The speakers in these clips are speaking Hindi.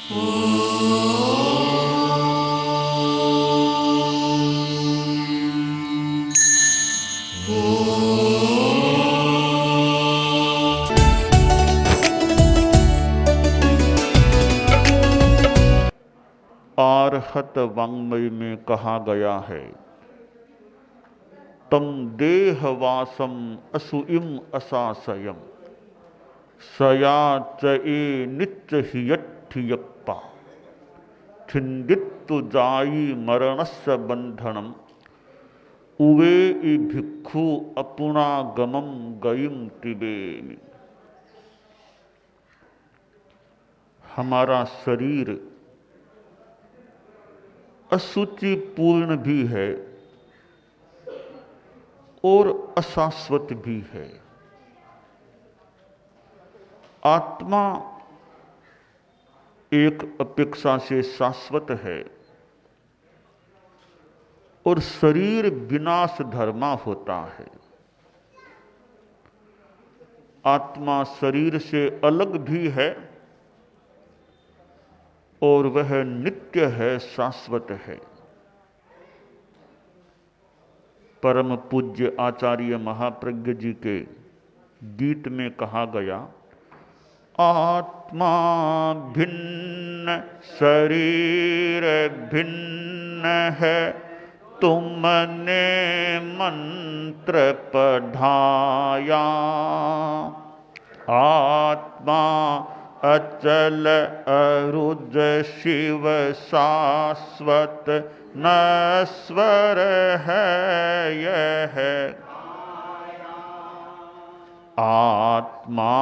आर्हत वाङ्मय में कहा गया है, तम देहवासम असुइम असासयम सया चए नित्य हियट्ठियप्पा छिन्दित्तु जाई मरणस्य बंधनम उवे इ भिक्षु अपुणागमम गयिम त्रिवेणी। हमारा शरीर अशुचिपूर्ण भी है और अशाश्वत भी है। आत्मा एक अपेक्षा से शाश्वत है और शरीर विनाश धर्मा होता है। आत्मा शरीर से अलग भी है और वह नित्य है, शाश्वत है। परम पूज्य आचार्य महाप्रज्ञ जी के गीत में कहा गया, आत्मा भिन्न शरीर भिन्न है, तुमने मंत्र पढ़ाया। आत्मा अचल अरुज शिव शाश्वत नश्वर है यह। आत्मा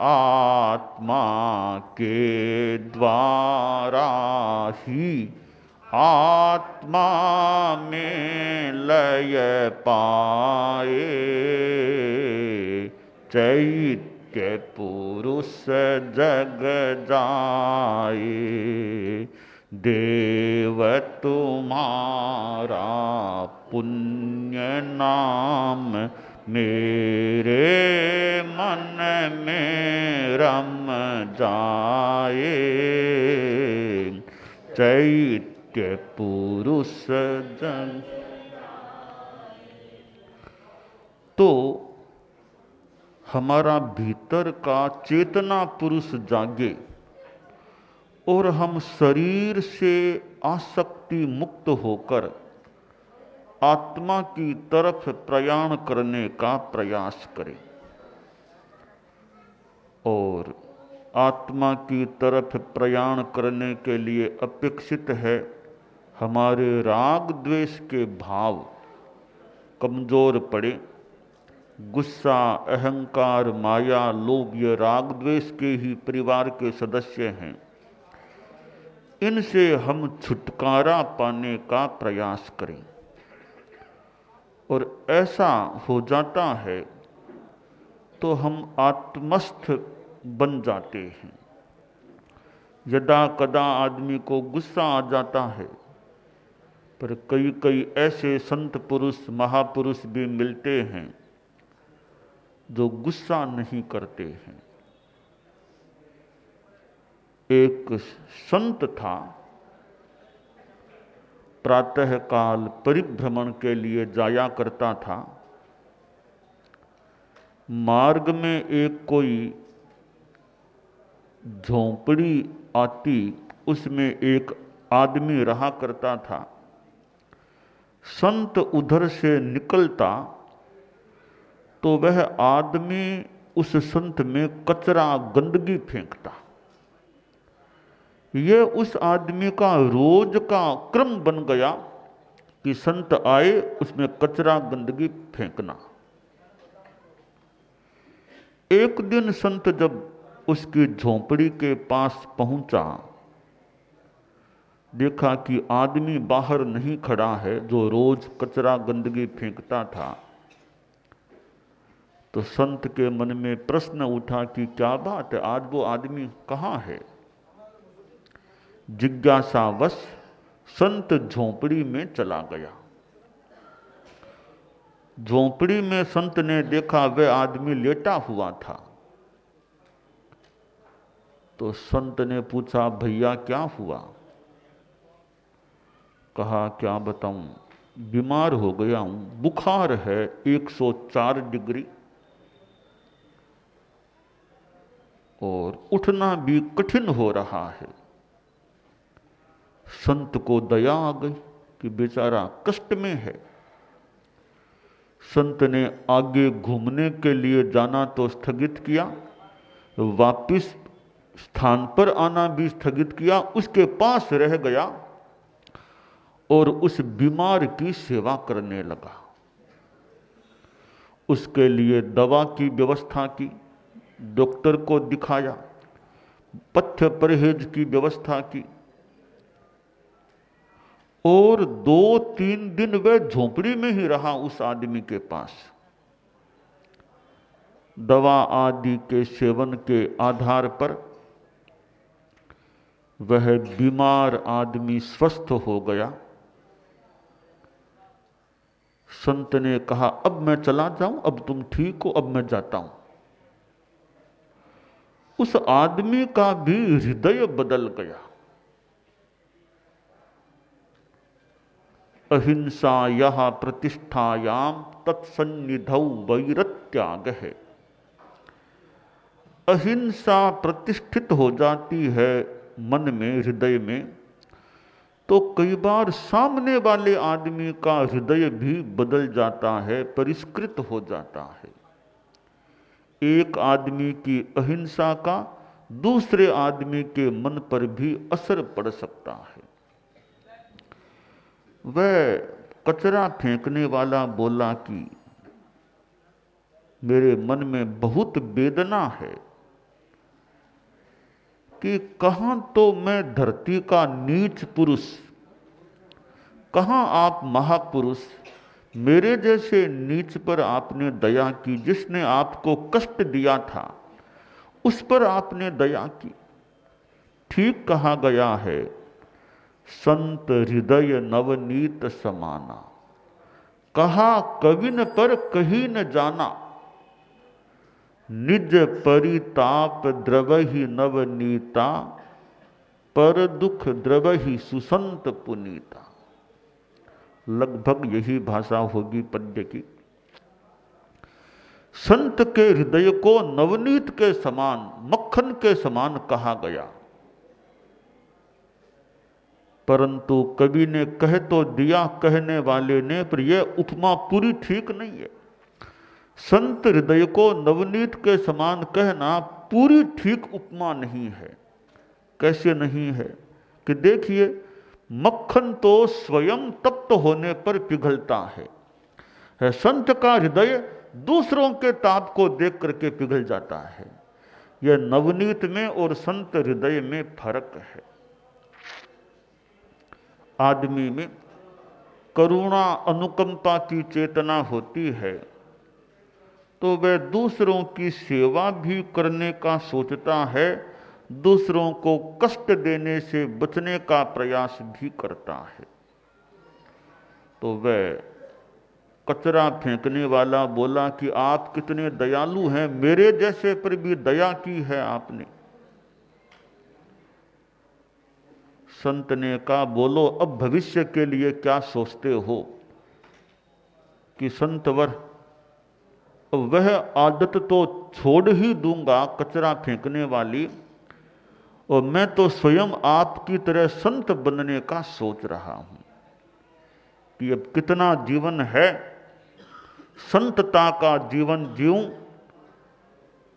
आत्मा के द्वारा ही आत्मा में लय पाए, चैत्य पुरुष जग जाए। देव तुम्हारा पुण्य नाम मेरे मन में रम जाए, चैत्य पुरुष जग। तो हमारा भीतर का चेतना पुरुष जागे और हम शरीर से आसक्ति मुक्त होकर आत्मा की तरफ प्रयाण करने का प्रयास करें। और आत्मा की तरफ प्रयाण करने के लिए अपेक्षित है हमारे राग द्वेष के भाव कमजोर पड़े। गुस्सा, अहंकार, माया, लोभ ये राग द्वेष के ही परिवार के सदस्य हैं। इनसे हम छुटकारा पाने का प्रयास करें। और ऐसा हो जाता है तो हम आत्मस्थ बन जाते हैं। यदा कदा आदमी को गुस्सा आ जाता है, पर कई कई ऐसे संत पुरुष महापुरुष भी मिलते हैं जो गुस्सा नहीं करते हैं। एक संत था, प्रातःकाल परिभ्रमण के लिए जाया करता था। मार्ग में एक कोई झोंपड़ी आती, उसमें एक आदमी रहा करता था। संत उधर से निकलता तो वह आदमी उस संत में कचरा गंदगी फेंकता। यह उस आदमी का रोज का क्रम बन गया कि संत आए उसमें कचरा गंदगी फेंकना। एक दिन संत जब उसकी झोंपड़ी के पास पहुंचा, देखा कि आदमी बाहर नहीं खड़ा है जो रोज कचरा गंदगी फेंकता था। तो संत के मन में प्रश्न उठा कि क्या बात है, आज वो आदमी कहाँ है। जिज्ञासावश संत झोंपड़ी में चला गया। झोंपड़ी में संत ने देखा वह आदमी लेटा हुआ था। तो संत ने पूछा, भैया क्या हुआ? कहा, क्या बताऊं, बीमार हो गया हूं, बुखार है 104 डिग्री और उठना भी कठिन हो रहा है। संत को दया आ गई कि बेचारा कष्ट में है। संत ने आगे घूमने के लिए जाना तो स्थगित किया, वापिस स्थान पर आना भी स्थगित किया, उसके पास रह गया और उस बीमार की सेवा करने लगा। उसके लिए दवा की व्यवस्था की, डॉक्टर को दिखाया, पथ्य परहेज की व्यवस्था की और 2-3 दिन वह झोपड़ी में ही रहा उस आदमी के पास। दवा आदि के सेवन के आधार पर वह बीमार आदमी स्वस्थ हो गया। संत ने कहा, अब मैं चला जाऊं, अब तुम ठीक हो, अब मैं जाता हूं। उस आदमी का भी हृदय बदल गया। अहिंसायाः प्रतिष्ठायाम तत्सन्निधौ वैरत्याग है। अहिंसा प्रतिष्ठित हो जाती है मन में, हृदय में, तो कई बार सामने वाले आदमी का हृदय भी बदल जाता है, परिष्कृत हो जाता है। एक आदमी की अहिंसा का दूसरे आदमी के मन पर भी असर पड़ सकता है। वह कचरा फेंकने वाला बोला कि मेरे मन में बहुत वेदना है कि कहां तो मैं धरती का नीच पुरुष, कहां आप महापुरुष, मेरे जैसे नीच पर आपने दया की, जिसने आपको कष्ट दिया था उस पर आपने दया की। ठीक कहा गया है, संत हृदय नवनीत समाना, कहा कविन पर कही न जाना, निज परिताप द्रवहि नवनीता, पर दुख द्रवहि सुसंत पुनीता। लगभग यही भाषा होगी पद्य की। संत के हृदय को नवनीत के समान, मक्खन के समान कहा गया, परंतु कवि ने कह तो दिया कहने वाले ने, पर यह उपमा पूरी ठीक नहीं है। संत हृदय को नवनीत के समान कहना पूरी ठीक उपमा नहीं है। कैसे नहीं है कि देखिए, मक्खन तो स्वयं तप्त होने पर पिघलता है। संत का हृदय दूसरों के ताप को देख करके पिघल जाता है। यह नवनीत में और संत हृदय में फर्क है। आदमी में करुणा अनुकंपा की चेतना होती है तो वह दूसरों की सेवा भी करने का सोचता है, दूसरों को कष्ट देने से बचने का प्रयास भी करता है। तो वह कचरा फेंकने वाला बोला कि आप कितने दयालु हैं, मेरे जैसे पर भी दया की है आपने। संत ने कहा, बोलो अब भविष्य के लिए क्या सोचते हो? कि संतवर, वह आदत तो छोड़ ही दूंगा कचरा फेंकने वाली, और मैं तो स्वयं आपकी तरह संत बनने का सोच रहा हूं कि अब कितना जीवन है, संतता का जीवन जीऊं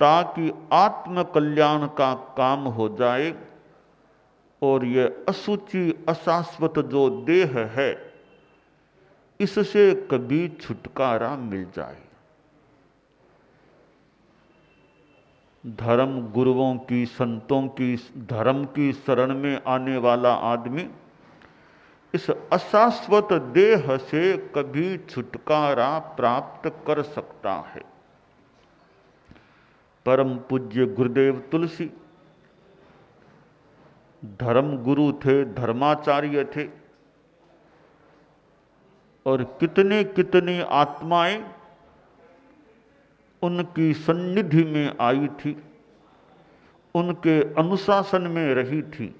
ताकि आत्म कल्याण का काम हो जाए और ये अशुचि अशाश्वत जो देह है इससे कभी छुटकारा मिल जाए। धर्म गुरुओं की, संतों की, धर्म की शरण में आने वाला आदमी इस अशाश्वत देह से कभी छुटकारा प्राप्त कर सकता है। परम पूज्य गुरुदेव तुलसी धर्म गुरु थे, धर्माचार्य थे, और कितने कितनी आत्माएं उनकी सन्निधि में आई थी, उनके अनुशासन में रही थी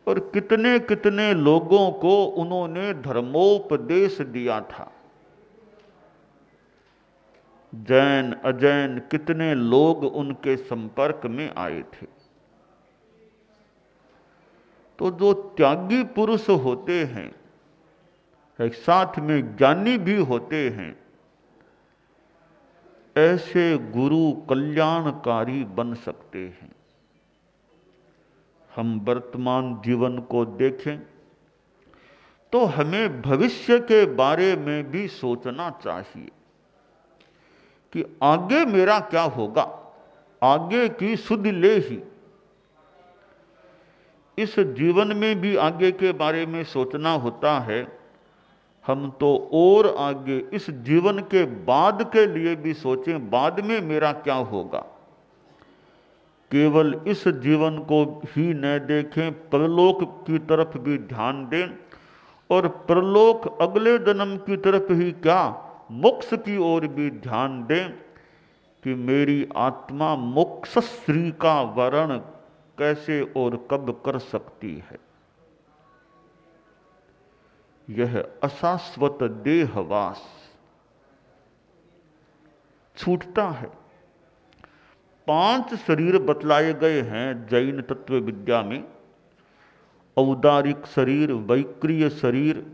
और कितने कितने लोगों को उन्होंने धर्मोपदेश दिया था। जैन अजैन कितने लोग उनके संपर्क में आए थे। तो जो त्यागी पुरुष होते हैं, एक साथ में ज्ञानी भी होते हैं, ऐसे गुरु कल्याणकारी बन सकते हैं। हम वर्तमान जीवन को देखें तो हमें भविष्य के बारे में भी सोचना चाहिए कि आगे मेरा क्या होगा, आगे की सुध ले ही। इस जीवन में भी आगे के बारे में सोचना होता है। हम तो और आगे इस जीवन के बाद के लिए भी सोचें, बाद में मेरा क्या होगा। केवल इस जीवन को ही न देखें, परलोक की तरफ भी ध्यान दें, और परलोक अगले जन्म की तरफ ही क्या, मोक्ष की ओर भी ध्यान दें कि मेरी आत्मा मोक्ष श्री का वर्ण कैसे और कब कर सकती है। यह अशाश्वत देहवास छूटता है। 5 शरीर बतलाए गए हैं जैन तत्व विद्या में। औदारिक शरीर, वैक्रिय शरीर,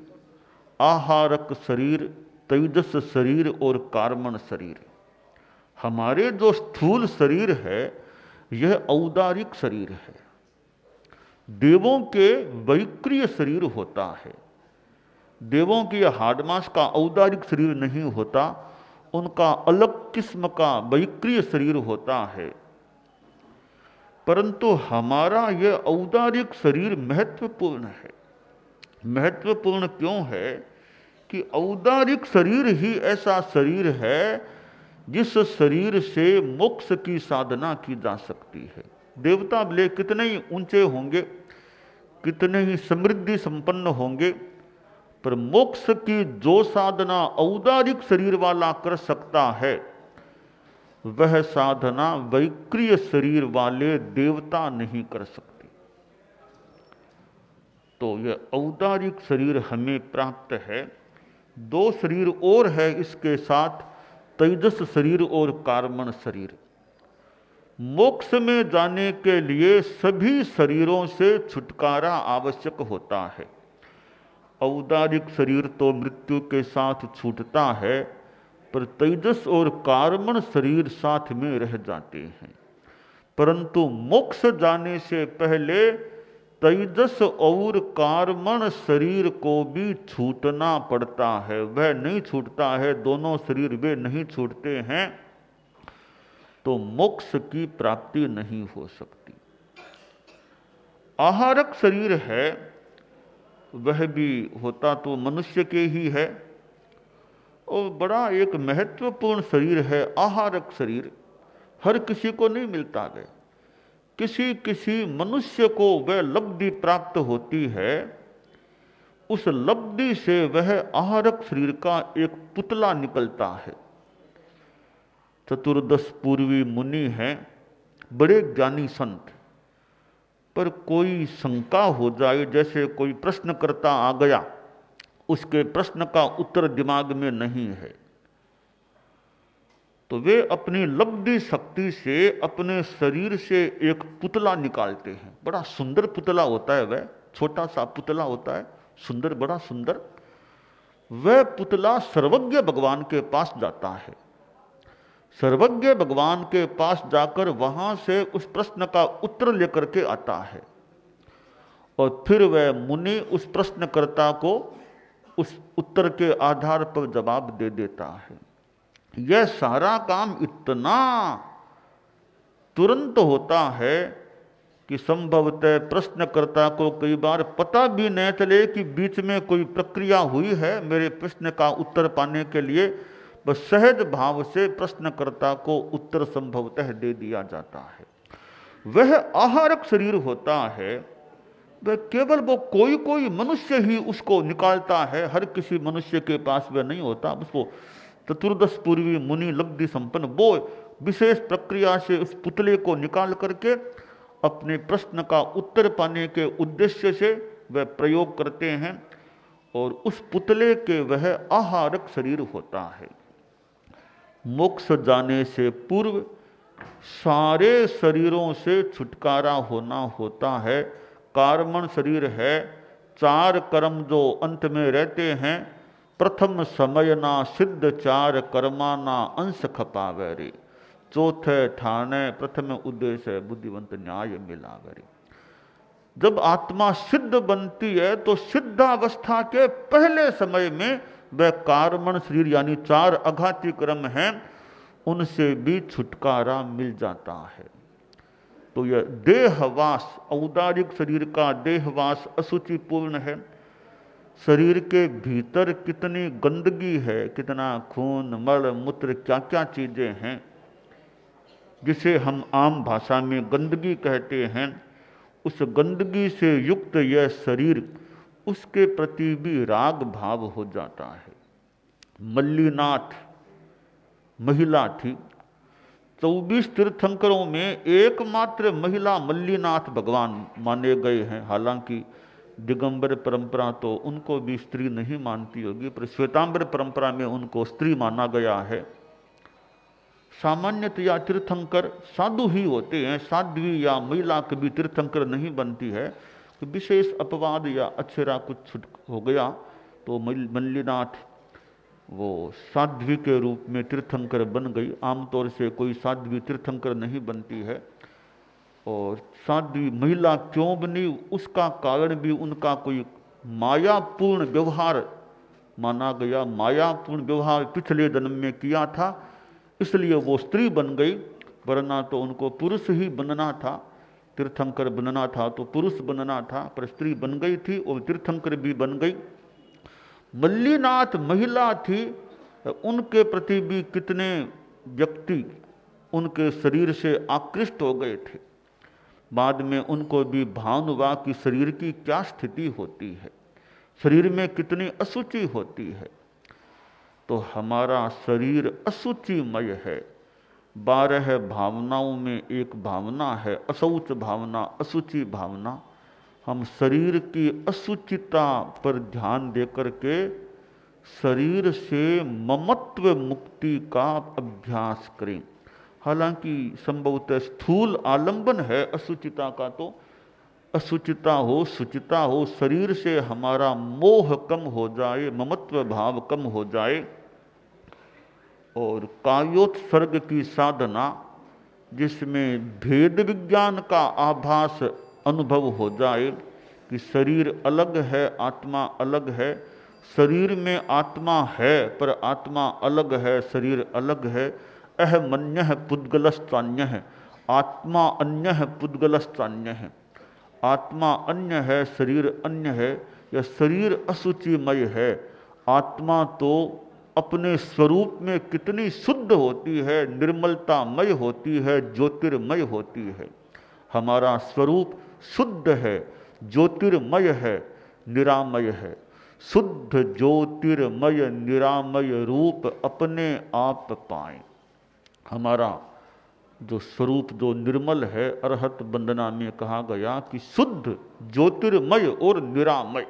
आहारक शरीर, तेजस शरीर और कार्मण शरीर। हमारे जो स्थूल शरीर है यह औदारिक शरीर है। देवों के वैक्रिय शरीर होता है। देवों की हाड़ मांस का औदारिक शरीर नहीं होता, उनका अलग किस्म का वैक्रिय शरीर होता है। परंतु हमारा यह औदारिक शरीर महत्वपूर्ण है। महत्वपूर्ण क्यों है कि औदारिक शरीर ही ऐसा शरीर है जिस शरीर से मोक्ष की साधना की जा सकती है। देवता भले कितने ही ऊंचे होंगे, कितने ही समृद्धि संपन्न होंगे, पर मोक्ष की जो साधना औदारिक शरीर वाला कर सकता है, वह साधना वैक्रिय शरीर वाले देवता नहीं कर सकते। तो यह औदारिक शरीर हमें प्राप्त है। 2 शरीर और है इसके साथ, तेजस शरीर और कार्मण शरीर। मोक्ष में जाने के लिए सभी शरीरों से छुटकारा आवश्यक होता है। औदारिक शरीर तो मृत्यु के साथ छूटता है, पर तेजस और कार्मण शरीर साथ में रह जाते हैं। परंतु मोक्ष जाने से पहले तेजस और कार्मण शरीर को भी छूटना पड़ता है। वह नहीं छूटता है, दोनों शरीर वे नहीं छूटते हैं, तो मोक्ष की प्राप्ति नहीं हो सकती। आहारक शरीर है, वह भी होता तो मनुष्य के ही है, और बड़ा एक महत्वपूर्ण शरीर है आहारक शरीर। हर किसी को नहीं मिलता है। किसी किसी मनुष्य को वह लब्धि प्राप्त होती है, उस लब्धि से वह आहारक शरीर का एक पुतला निकलता है। चतुर्दश पूर्वी मुनि हैं, बड़े ज्ञानी संत, पर कोई शंका हो जाए, जैसे कोई प्रश्न करता आ गया, उसके प्रश्न का उत्तर दिमाग में नहीं है, तो वे अपनी लब्धि शक्ति से अपने शरीर से एक पुतला निकालते हैं। बड़ा सुंदर पुतला होता है, वह छोटा सा पुतला होता है, सुंदर, बड़ा सुंदर। वह पुतला सर्वज्ञ भगवान के पास जाता है। सर्वज्ञ भगवान के पास जाकर वहां से उस प्रश्न का उत्तर लेकर के आता है, और फिर वह मुनि उस प्रश्नकर्ता को उस उत्तर के आधार पर जवाब दे देता है। यह सारा काम इतना तुरंत होता है कि संभवतः प्रश्नकर्ता को कई बार पता भी नहीं चले कि बीच में कोई प्रक्रिया हुई है मेरे प्रश्न का उत्तर पाने के लिए। बस सहज भाव से प्रश्नकर्ता को उत्तर संभवतः दे दिया जाता है। वह आहारक शरीर होता है, वह केवल वो कोई कोई मनुष्य ही उसको निकालता है। हर किसी मनुष्य के पास वह नहीं होता। उसको चतुर्दश पूर्वी मुनि लब्धि संपन्न वो विशेष प्रक्रिया से उस पुतले को निकाल करके अपने प्रश्न का उत्तर पाने के उद्देश्य से वह प्रयोग करते हैं, और उस पुतले के वह आहारक शरीर होता है। मोक्ष जाने से पूर्व सारे शरीरों से छुटकारा होना होता है। कार्मण शरीर है, 4 कर्म जो अंत में रहते हैं, प्रथम समय ना सिद्ध 4 कर्माना अंश खपावे, चौथे ठाणे प्रथम उद्देश्य बुद्धिवंत न्याय मिलावे। जब आत्मा सिद्ध बनती है तो सिद्धावस्था के पहले समय में वह कार्मण शरीर यानी 4 अघाती कर्म हैं, उनसे भी छुटकारा मिल जाता है। तो यह देहवास, औदारिक शरीर का देहवास अशुचिपूर्ण है। शरीर के भीतर कितनी गंदगी है, कितना खून मल मूत्र क्या क्या चीजें हैं, जिसे हम आम भाषा में गंदगी कहते हैं, उस गंदगी से युक्त यह शरीर, उसके प्रति भी राग भाव हो जाता है। मल्लीनाथ महिला थी। 24 तीर्थंकरों में एकमात्र महिला मल्लीनाथ भगवान माने गए हैं। हालांकि दिगंबर परंपरा तो उनको भी स्त्री नहीं मानती होगी, पर श्वेतांबर परंपरा में उनको स्त्री माना गया है। सामान्यतया तीर्थंकर साधु ही होते हैं, साध्वी या महिला कभी तीर्थंकर नहीं बनती है। तो विशेष अपवाद या अक्षरा कुछ हो गया तो मल्लीनाथ वो साध्वी के रूप में तीर्थंकर बन गई। आमतौर से कोई साध्वी तीर्थंकर नहीं बनती है। और साध्वी महिला क्यों बनी, उसका कारण भी उनका कोई मायापूर्ण व्यवहार माना गया। मायापूर्ण व्यवहार पिछले जन्म में किया था, इसलिए वो स्त्री बन गई, वरना तो उनको पुरुष ही बनना था। तीर्थंकर बनना था तो पुरुष बनना था, पर स्त्री बन गई थी और तीर्थंकर भी बन गई। मल्लीनाथ महिला थी, उनके प्रति भी कितने व्यक्ति उनके शरीर से आकृष्ट हो गए थे। बाद में उनको भी भान हुआ कि शरीर की क्या स्थिति होती है, शरीर में कितनी अशुचि होती है। तो हमारा शरीर अशुचिमय है। 12 भावनाओं में एक भावना है अशौच भावना, अशुचि भावना। हम शरीर की अशुचिता पर ध्यान देकर के शरीर से ममत्व मुक्ति का अभ्यास करें। हालांकि संभवतः स्थूल आलंबन है अशुचिता का, तो अशुचिता हो शुचिता हो, शरीर से हमारा मोह कम हो जाए, ममत्व भाव कम हो जाए। और कायोत्सर्ग की साधना, जिसमें भेद विज्ञान का आभास अनुभव हो जाए कि शरीर अलग है, आत्मा अलग है। शरीर में आत्मा है पर आत्मा अलग है, शरीर अलग है। अहमन्यः पुद्गलस्तान्यः, आत्मा अन्य है पुद्गलस्तान्य है। आत्मा अन्य है, शरीर अन्य है। यह शरीर अशुचिमय है। आत्मा तो अपने स्वरूप में कितनी शुद्ध होती है, निर्मलतामय होती है, ज्योतिर्मय होती है। हमारा स्वरूप शुद्ध है, ज्योतिर्मय है, निरामय है। शुद्ध ज्योतिर्मय निरामय रूप अपने आप पाएं। हमारा जो स्वरूप जो निर्मल है, अरहत वंदना में कहा गया कि शुद्ध ज्योतिर्मय और निरामय,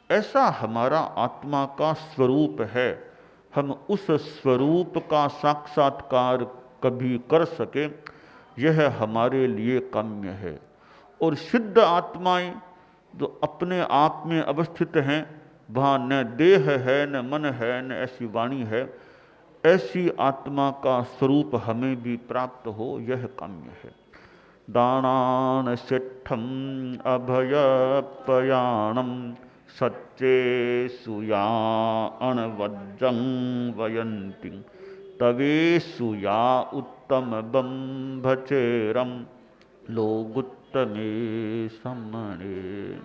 ऐसा हमारा आत्मा का स्वरूप है। हम उस स्वरूप का साक्षात्कार कभी कर सके, यह हमारे लिए काम्य है। और सिद्ध आत्माएं जो अपने आप में अवस्थित हैं, वहाँ न देह है, न मन है, न ऐसी वाणी है, ऐसी आत्मा का स्वरूप हमें भी प्राप्त हो, यह काम्य है। दानान सिद्धम अभयपयाणम सच्चे सुया अणवज्जं वयन्ति तवे सुया उत्तम बंभचेरम लोगुत्तमे समणे।